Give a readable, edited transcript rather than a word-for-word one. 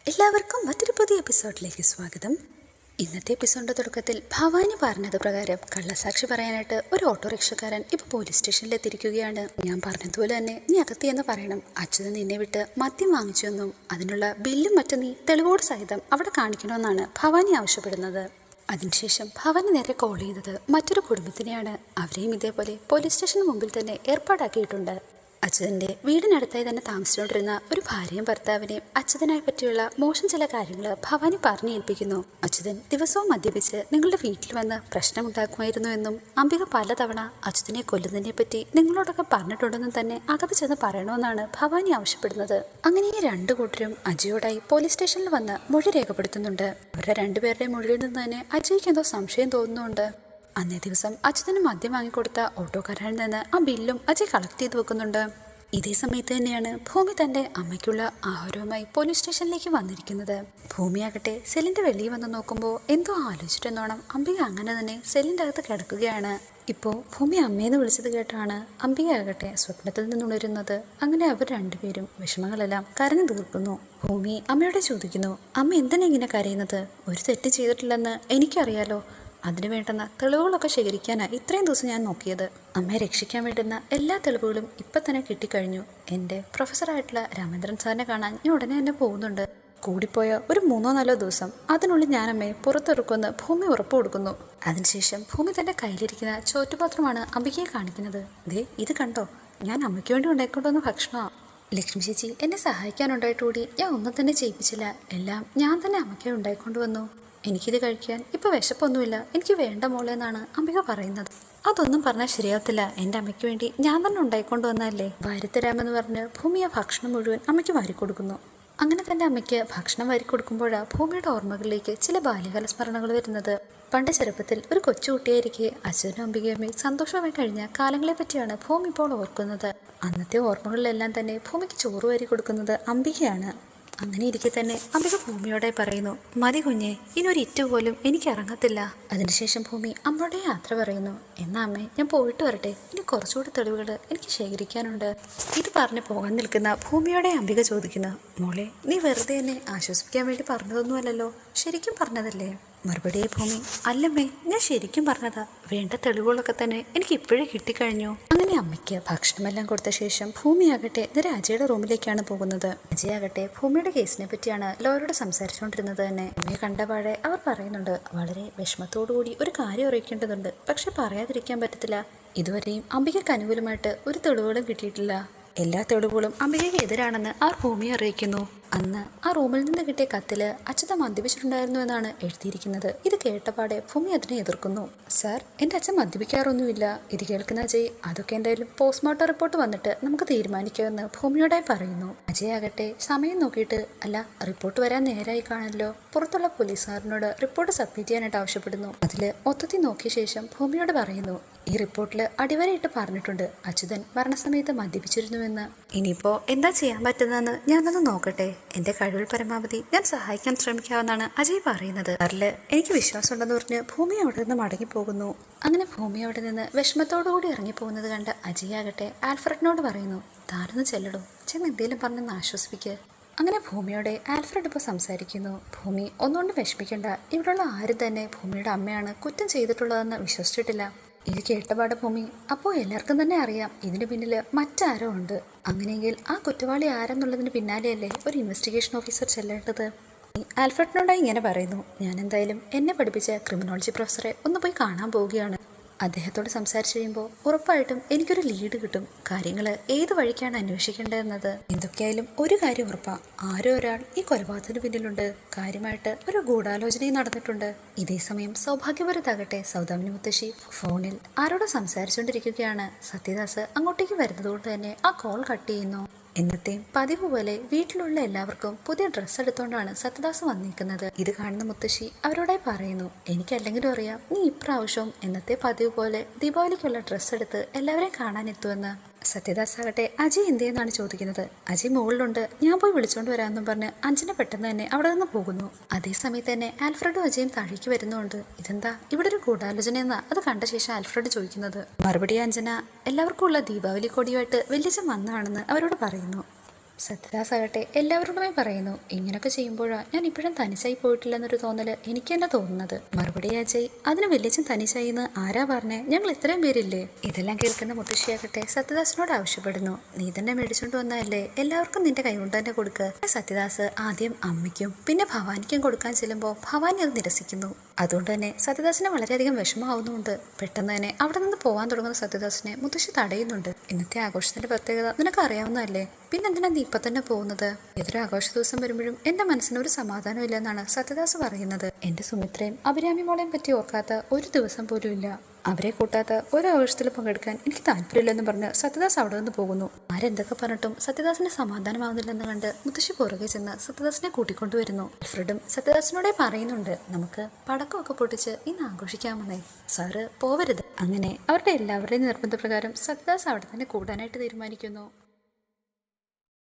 എല്ലാവർക്കും മറ്റൊരു പുതിയ എപ്പിസോഡിലേക്ക് സ്വാഗതം. ഇന്നത്തെ എപ്പിസോഡിൻ്റെ തുടക്കത്തിൽ ഭവാനി പറഞ്ഞത് പ്രകാരം കള്ളസാക്ഷി പറയാനായിട്ട് ഒരു ഓട്ടോറിക്ഷക്കാരൻ ഇപ്പോൾ പോലീസ് സ്റ്റേഷനിൽ എത്തിയിരിക്കുകയാണ്. ഞാൻ പറഞ്ഞതുപോലെ തന്നെ നീ അകത്തിയെന്ന് പറയണം. അച്യുതൻ നിന്നെ വിട്ട് മദ്യം വാങ്ങിച്ചുവെന്നും അതിനുള്ള ബില്ലും മറ്റും നീ തെളിവോട് സഹിതം അവിടെ കാണിക്കണമെന്നാണ് ഭവാനി ആവശ്യപ്പെടുന്നത്. അതിനുശേഷം ഭവാനി നേരെ കോൾ ചെയ്തത് മറ്റൊരു കുടുംബത്തിനെയാണ്. അവരെയും ഇതേപോലെ പോലീസ് സ്റ്റേഷന് മുമ്പിൽ തന്നെ ഏർപ്പാടാക്കിയിട്ടുണ്ട്. അച്യുതൻ്റെ വീടിനടുത്തായി തന്നെ താമസിച്ചുകൊണ്ടിരുന്ന ഒരു ഭാര്യയും ഭർത്താവിനെയും അച്യുതനെ പറ്റിയുള്ള മോശം ചില കാര്യങ്ങൾ ഭവാനി പറഞ്ഞു ഏൽപ്പിക്കുന്നു. അച്യുതൻ ദിവസവും മദ്യപിച്ച് നിങ്ങളുടെ വീട്ടിൽ വന്ന് പ്രശ്നമുണ്ടാക്കുമായിരുന്നു എന്നും അംബിക പലതവണ അച്യുതനെ കൊല്ലുന്നതിനെ പറ്റി നിങ്ങളോടൊക്കെ പറഞ്ഞിട്ടുണ്ടെന്നും തന്നെ അകത്ത് ചെന്ന് പറയണമെന്നാണ് ഭവാനി ആവശ്യപ്പെടുന്നത്. അങ്ങനെ ഈ രണ്ടു കൂട്ടരും അജയോടായി പോലീസ് സ്റ്റേഷനിൽ വന്ന് മൊഴി രേഖപ്പെടുത്തുന്നുണ്ട്. അവരുടെ രണ്ടുപേരുടെ മൊഴിയിൽ നിന്ന് തന്നെ അജയ്ക്ക് എന്തോ സംശയം തോന്നുന്നുണ്ട്. അന്നേ ദിവസം അച്യുതന് മദ്യം വാങ്ങിക്കൊടുത്ത ഓട്ടോക്കാരനിൽ നിന്ന് ആ ബില്ലും അജയ് കളക്ട് ചെയ്ത് വെക്കുന്നുണ്ട്. ഇതേ സമയത്ത് തന്നെയാണ് ഭൂമി തൻ്റെ അമ്മയ്ക്കുള്ള ആഹാരവുമായി പോലീസ് സ്റ്റേഷനിലേക്ക് വന്നിരിക്കുന്നത്. ഭൂമിയാകട്ടെ സെല്ലിൻ്റെ വെളിയിൽ വന്ന് നോക്കുമ്പോൾ എന്തോ ആലോചിച്ചിട്ടെന്നോണം അംബിക അങ്ങനെ തന്നെ സെല്ലിൻ്റെ അകത്ത് കിടക്കുകയാണ്. ഇപ്പോൾ ഭൂമി അമ്മയെന്ന് വിളിച്ചത് കേട്ടാണ് അംബിക ആകട്ടെ സ്വപ്നത്തിൽ നിന്നുണരുന്നത്. അങ്ങനെ അവർ രണ്ടുപേരും വിഷമങ്ങളെല്ലാം കരഞ്ഞു തീർക്കുന്നു. ഭൂമി അമ്മയോട് ചോദിക്കുന്നു, അമ്മ എന്തിനാ ഇങ്ങനെ കരയുന്നത്? ഒരു തെറ്റ് ചെയ്തിട്ടില്ലെന്ന് എനിക്കറിയാലോ. അതിനു വേണ്ടുന്ന തെളിവുകളൊക്കെ ശേഖരിക്കാനാണ് ഇത്രയും ദിവസം ഞാൻ നോക്കിയത്. അമ്മയെ രക്ഷിക്കാൻ വേണ്ടുന്ന എല്ലാ തെളിവുകളും ഇപ്പം തന്നെ കിട്ടിക്കഴിഞ്ഞു. എൻ്റെ പ്രൊഫസറായിട്ടുള്ള രാമേന്ദ്രൻ സാറിനെ കാണാൻ ഞാൻ ഉടനെ തന്നെ പോകുന്നുണ്ട്. കൂടിപ്പോയ ഒരു 3-4 ദിവസം അതിനുള്ളിൽ ഞാൻ അമ്മയെ പുറത്തിറക്കുമെന്ന് ഭൂമി ഉറപ്പ് കൊടുക്കുന്നു. അതിനുശേഷം ഭൂമി തൻ്റെ കയ്യിലിരിക്കുന്ന ചോറ്റുപാത്രമാണ് അംബികയെ കാണിക്കുന്നത്. ദേ ഇത് കണ്ടോ, ഞാൻ അമ്മയ്ക്ക് വേണ്ടി ഉണ്ടായിക്കൊണ്ടുവന്ന ഭക്ഷണമാണ്. ലക്ഷ്മി ചേച്ചി എന്നെ സഹായിക്കാനുണ്ടായിട്ടുകൂടി ഞാൻ ഒന്നും തന്നെ ചെയ്യിപ്പിച്ചില്ല. എല്ലാം ഞാൻ തന്നെ അമ്മയ്ക്ക് ഉണ്ടായിക്കൊണ്ടുവന്നു. എനിക്കിത് കഴിക്കാൻ ഇപ്പോൾ വിശപ്പൊന്നുമില്ല, എനിക്ക് വേണ്ട മോളെ എന്നാണ് അംബിക പറയുന്നത്. അതൊന്നും പറഞ്ഞാൽ ശരിയാവത്തില്ല. എൻ്റെ അമ്മയ്ക്ക് വേണ്ടി ഞാൻ തന്നെ ഉണ്ടായിക്കൊണ്ട് വന്നതല്ലേ, വാരിത്തരാമെന്ന് പറഞ്ഞ് ഭൂമി ആ ഭക്ഷണം മുഴുവൻ അമ്മയ്ക്ക് വാരിക്കൊടുക്കുന്നു. അങ്ങനെ തൻ്റെ അമ്മയ്ക്ക് ഭക്ഷണം വാരിക്കൊടുക്കുമ്പോഴാണ് ഭൂമിയുടെ ഓർമ്മകളിലേക്ക് ചില ബാല്യകാല സ്മരണകൾ വരുന്നത്. പണ്ട് ചെറുപ്പത്തിൽ ഒരു കൊച്ചുകുട്ടിയായിരിക്കെ അച്ഛനും അംബികയമ്മയും സന്തോഷമായി കഴിഞ്ഞ കാലങ്ങളെ പറ്റിയാണ് ഭൂമി ഇപ്പോൾ ഓർക്കുന്നത്. അന്നത്തെ ഓർമ്മകളിലെല്ലാം തന്നെ ഭൂമിക്ക് ചോറ് വാരി കൊടുക്കുന്നത് അംബികയാണ്. അങ്ങനെ ഇരിക്കെ തന്നെ അംബിക ഭൂമിയോടെ പറയുന്നു, മതി കുഞ്ഞെ, ഇനൊരു ഇറ്റ് പോലും എനിക്ക് ഇറങ്ങത്തില്ല. അതിനുശേഷം ഭൂമി അമ്മയോടെ യാത്ര പറയുന്നു. എന്നാ അമ്മേ ഞാൻ പോയിട്ട് വരട്ടെ, ഇനി കുറച്ചുകൂടി തെളിവുകൾ എനിക്ക് ശേഖരിക്കാനുണ്ട്. ഇത് പറഞ്ഞ് പോകാൻ നിൽക്കുന്ന ഭൂമിയോടെ അംബിക ചോദിക്കുന്നു, മോളെ നീ വെറുതെ എന്നെ ആശ്വസിപ്പിക്കാൻ വേണ്ടി പറഞ്ഞതൊന്നുമല്ലല്ലോ, ശരിക്കും പറഞ്ഞതല്ലേ? മറുപടിയെ ഭൂമി, അല്ലമ്മേ ഞാൻ ശരിക്കും പറഞ്ഞതാ. വേണ്ട തെളിവുകളൊക്കെ തന്നെ എനിക്ക് ഇപ്പോഴേ കിട്ടിക്കഴിഞ്ഞു. അങ്ങനെ അമ്മയ്ക്ക് ഭക്ഷണമെല്ലാം കൊടുത്ത ശേഷം ഭൂമിയാകട്ടെ നേരെ അജയുടെ റൂമിലേക്കാണ് പോകുന്നത്. അജയാകട്ടെ ഭൂമിയുടെ കേസിനെ പറ്റിയാണ് ലോയറോട് സംസാരിച്ചുകൊണ്ടിരുന്നത് തന്നെ. അമ്മയെ കണ്ടപാടെ അവർ പറയുന്നുണ്ട്, വളരെ വിഷമത്തോടുകൂടി ഒരു കാര്യം അറിയിക്കേണ്ടതുണ്ട്, പക്ഷെ പറയാതിരിക്കാൻ പറ്റത്തില്ല. ഇതുവരെയും അംബികയ്ക്ക് അനുകൂലമായിട്ട് ഒരു തെളിവുകളും കിട്ടിയിട്ടില്ല. എല്ലാ തെളിവുകളും അംബികയ്ക്ക് എതിരാണെന്ന് അവർ ഭൂമിയെ അറിയിക്കുന്നു. അന്ന് ആ റൂമിൽ നിന്ന് കിട്ടിയ കത്തില് അച്യുതൻ മദ്യപിച്ചിട്ടുണ്ടായിരുന്നു എന്നാണ് എഴുതിയിരിക്കുന്നത്. ഇത് കേട്ടപാടെ ഭൂമി അതിനെ എതിർക്കുന്നു. സാർ, എൻ്റെ അച്ഛൻ മദ്യപിക്കാറൊന്നുമില്ല. ഇത് കേൾക്കുന്ന അജയ്, അതൊക്കെ എന്തായാലും പോസ്റ്റ്മോർട്ടം റിപ്പോർട്ട് വന്നിട്ട് നമുക്ക് തീരുമാനിക്കാമെന്ന് ഭൂമിയോടായി പറയുന്നു. അജയ് ആകട്ടെ സമയം നോക്കിയിട്ട്, അല്ല റിപ്പോർട്ട് വരാൻ നേരായി കാണല്ലോ, പുറത്തുള്ള പോലീസുകാരനോട് റിപ്പോർട്ട് സബ്മിറ്റ് ചെയ്യാനായിട്ട് ആവശ്യപ്പെടുന്നു. അതിൽ മൊത്തത്തിൽ നോക്കിയ ശേഷം ഭൂമിയോട് പറയുന്നു, ഈ റിപ്പോർട്ടിൽ അടിവരയിട്ട് പറഞ്ഞിട്ടുണ്ട് അച്യുതൻ മരണസമയത്ത് മദ്യപിച്ചിരുന്നുവെന്ന്. ഇനിയിപ്പോൾ എന്താ ചെയ്യാൻ പറ്റുന്നതെന്ന് ഞാനൊന്ന് നോക്കട്ടെ. എൻ്റെ കഴിവിൽ പരമാവധി ഞാൻ സഹായിക്കാൻ ശ്രമിക്കാമെന്നാണ് അജയ് പറയുന്നത്. അതിൽ എനിക്ക് വിശ്വാസമുണ്ടെന്ന് പറഞ്ഞ് ഭൂമി അവിടെ നിന്ന് മടങ്ങിപ്പോകുന്നു. അങ്ങനെ ഭൂമി അവിടെ നിന്ന് വിഷമത്തോടുകൂടി ഇറങ്ങിപ്പോകുന്നത് കണ്ട് അജയ് ആകട്ടെ ആൽഫ്രഡിനോട് പറയുന്നു, താനൊന്ന് ചെല്ലടോ, ചെന്ന് എന്തെങ്കിലും പറഞ്ഞൊന്ന് ആശ്വസിപ്പിക്കുക. അങ്ങനെ ഭൂമിയോടെ ആൽഫ്രഡ് ഇപ്പോൾ സംസാരിക്കുന്നു. ഭൂമി ഒന്നുകൊണ്ട് വിഷമിക്കേണ്ട, ഇവിടെയുള്ള ആരും തന്നെ ഭൂമിയുടെ അമ്മയാണ് കുറ്റം ചെയ്തിട്ടുള്ളതെന്ന് വിശ്വസിച്ചിട്ടില്ല. ഇത് കേട്ടപാട് ഭൂമി, അപ്പോൾ എല്ലാവർക്കും തന്നെ അറിയാം ഇതിന് പിന്നിൽ മറ്റാരോ ഉണ്ട്. അങ്ങനെയെങ്കിൽ ആ കുറ്റവാളി ആരെന്നുള്ളതിന് പിന്നാലെയല്ലേ ഒരു ഇൻവെസ്റ്റിഗേഷൻ ഓഫീസർ ചെല്ലേണ്ടത്. ആൽഫ്രഡിനോടായി ഇങ്ങനെ പറയുന്നു, ഞാൻ എന്തായാലും എന്നെ പഠിപ്പിച്ച ക്രിമിനോളജി പ്രൊഫസറെ ഒന്ന് പോയി കാണാൻ പോവുകയാണ്. അദ്ദേഹത്തോട് സംസാരിച്ച് കഴിയുമ്പോൾ ഉറപ്പായിട്ടും എനിക്കൊരു ലീഡ് കിട്ടും, കാര്യങ്ങൾ ഏത് വഴിക്കാണ് അന്വേഷിക്കേണ്ടതെന്നത്. എന്തൊക്കെയായാലും ഒരു കാര്യം ഉറപ്പാ, ആരോ ഒരാൾ ഈ കൊലപാതകത്തിന് പിന്നിലുണ്ട്. കാര്യമായിട്ട് ഒരു ഗൂഢാലോചനയും നടന്നിട്ടുണ്ട്. ഇതേ സമയം സൗഭാഗ്യപരത്താകട്ടെ സൗദാമിനി മുത്തശ്ശി ഫോണിൽ ആരോടോ സംസാരിച്ചുകൊണ്ടിരിക്കുകയാണ്. സത്യദാസ് അങ്ങോട്ടേക്ക് വരുന്നതുകൊണ്ട് തന്നെ ആ കോൾ കട്ട് ചെയ്യുന്നു. എന്നത്തെയും പതിവ് പോലെ വീട്ടിലുള്ള എല്ലാവർക്കും പുതിയ ഡ്രസ്സ് എടുത്തുകൊണ്ടാണ് സത്യദാസ് വന്നിരിക്കുന്നത്. ഇത് കാണുന്ന മുത്തശ്ശി അവരോടായി പറയുന്നു, എനിക്കല്ലെങ്കിലും അറിയാം നീ ഇപ്രാവശ്യവും എന്നത്തെ പതിവ് പോലെ ദീപാവലിക്കുള്ള ഡ്രസ്സ് എടുത്ത് എല്ലാവരെയും കാണാനെത്തുമെന്ന്. സത്യദാസ് ആകട്ടെ അജയ് എന്തെന്നാണ് ചോദിക്കുന്നത്. അജയ് മുകളിലുണ്ട്, ഞാൻ പോയി വിളിച്ചോണ്ട് വരാമെന്നും പറഞ്ഞ് അഞ്ജന പെട്ടെന്ന് തന്നെ അവിടെ നിന്ന് പോകുന്നു. അതേസമയത്ത് തന്നെ ആൽഫ്രഡും അജയും താഴേക്ക് വരുന്നുണ്ട്. ഇതെന്താ ഇവിടെ ഒരു ഗൂഢാലോചന എന്നാ അത് കണ്ട ശേഷം ആൽഫ്രഡ് ചോദിക്കുന്നത്. മറുപടി അഞ്ജന എല്ലാവർക്കും ഉള്ള ദീപാവലി കൊടിയുമായിട്ട് വല്യച്ഛൻ വന്നാണെന്ന് അവരോട് പറയുന്നു. സത്യദാസ് ആകട്ടെ എല്ലാവരോടുമായി പറയുന്നു, ഇങ്ങനൊക്കെ ചെയ്യുമ്പോഴാണ് ഞാൻ ഇപ്പോഴും തനിച്ചായി പോയിട്ടില്ലെന്നൊരു തോന്നല് എനിക്ക് തന്നെ തോന്നുന്നത്. മറുപടി അജയ്, അതിന് വലിയച്ഛൻ തനിച്ചായി എന്ന് ആരാ പറഞ്ഞേ? ഞങ്ങൾ ഇത്രയും പേരില്ലേ? ഇതെല്ലാം കേൾക്കുന്ന മുത്തശ്ശിയാകട്ടെ സത്യദാസിനോട് ആവശ്യപ്പെടുന്നു, നീ തന്നെ മേടിച്ചോണ്ട് വന്നതല്ലേ, എല്ലാവർക്കും നിന്റെ കൈകൊണ്ട് തന്നെ കൊടുക്കുക. സത്യദാസ് ആദ്യം അമ്മയ്ക്കും പിന്നെ ഭവാനിക്കും കൊടുക്കാൻ ചെല്ലുമ്പോൾ ഭവാനി അത് നിരസിക്കുന്നു. അതുകൊണ്ട് തന്നെ സത്യദാസിന് വളരെയധികം വിഷമമാവുന്നുണ്ട്. പെട്ടെന്ന് തന്നെ അവിടെ നിന്ന് പോകാൻ തുടങ്ങുന്ന സത്യദാസിനെ മുത്തശ്ശി തടയുന്നുണ്ട്. ഇന്നത്തെ ആഘോഷത്തിന്റെ പ്രത്യേകത നിനക്ക് അറിയാവുന്നതല്ലേ, പിന്നെന്തിനാ നീ ഇപ്പൊ തന്നെ പോകുന്നത്? ഏതൊരു ആഘോഷ ദിവസം വരുമ്പോഴും എന്റെ മനസ്സിന് ഒരു സമാധാനം ഇല്ലെന്നാണ് സത്യദാസ് പറയുന്നത്. എന്റെ സുമിത്രയും അഭിരാമി മോളെയും പറ്റി ഓർക്കാത്ത ഒരു ദിവസം പോലും ഇല്ല. അവരെ കൂട്ടാത്ത ഒരു ആഘോഷത്തിൽ പങ്കെടുക്കാൻ എനിക്ക് താല്പര്യമില്ലെന്ന് പറഞ്ഞ് സത്യദാസ് അവിടെ നിന്ന് പോകുന്നു. ആരെന്തൊക്കെ പറഞ്ഞിട്ടും സത്യദാസിന് സമാധാനമാവുന്നില്ലെന്ന് കണ്ട് മുത്തശ്ശി പുറകെ ചെന്ന് സത്യദാസിനെ കൂട്ടിക്കൊണ്ടുവരുന്നു. അൽഫ്രഡും സത്യദാസിനോടെ പറയുന്നുണ്ട്, നമുക്ക് പടക്കമൊക്കെ പൊട്ടിച്ച് ഇന്ന് ആഘോഷിക്കാമെന്നേ. സാറ് പോവരുത്. അങ്ങനെ അവരുടെ എല്ലാവരുടെയും നിർബന്ധപ്രകാരം സത്യദാസ് അവിടെ തന്നെ കൂടാനായിട്ട് തീരുമാനിക്കുന്നു.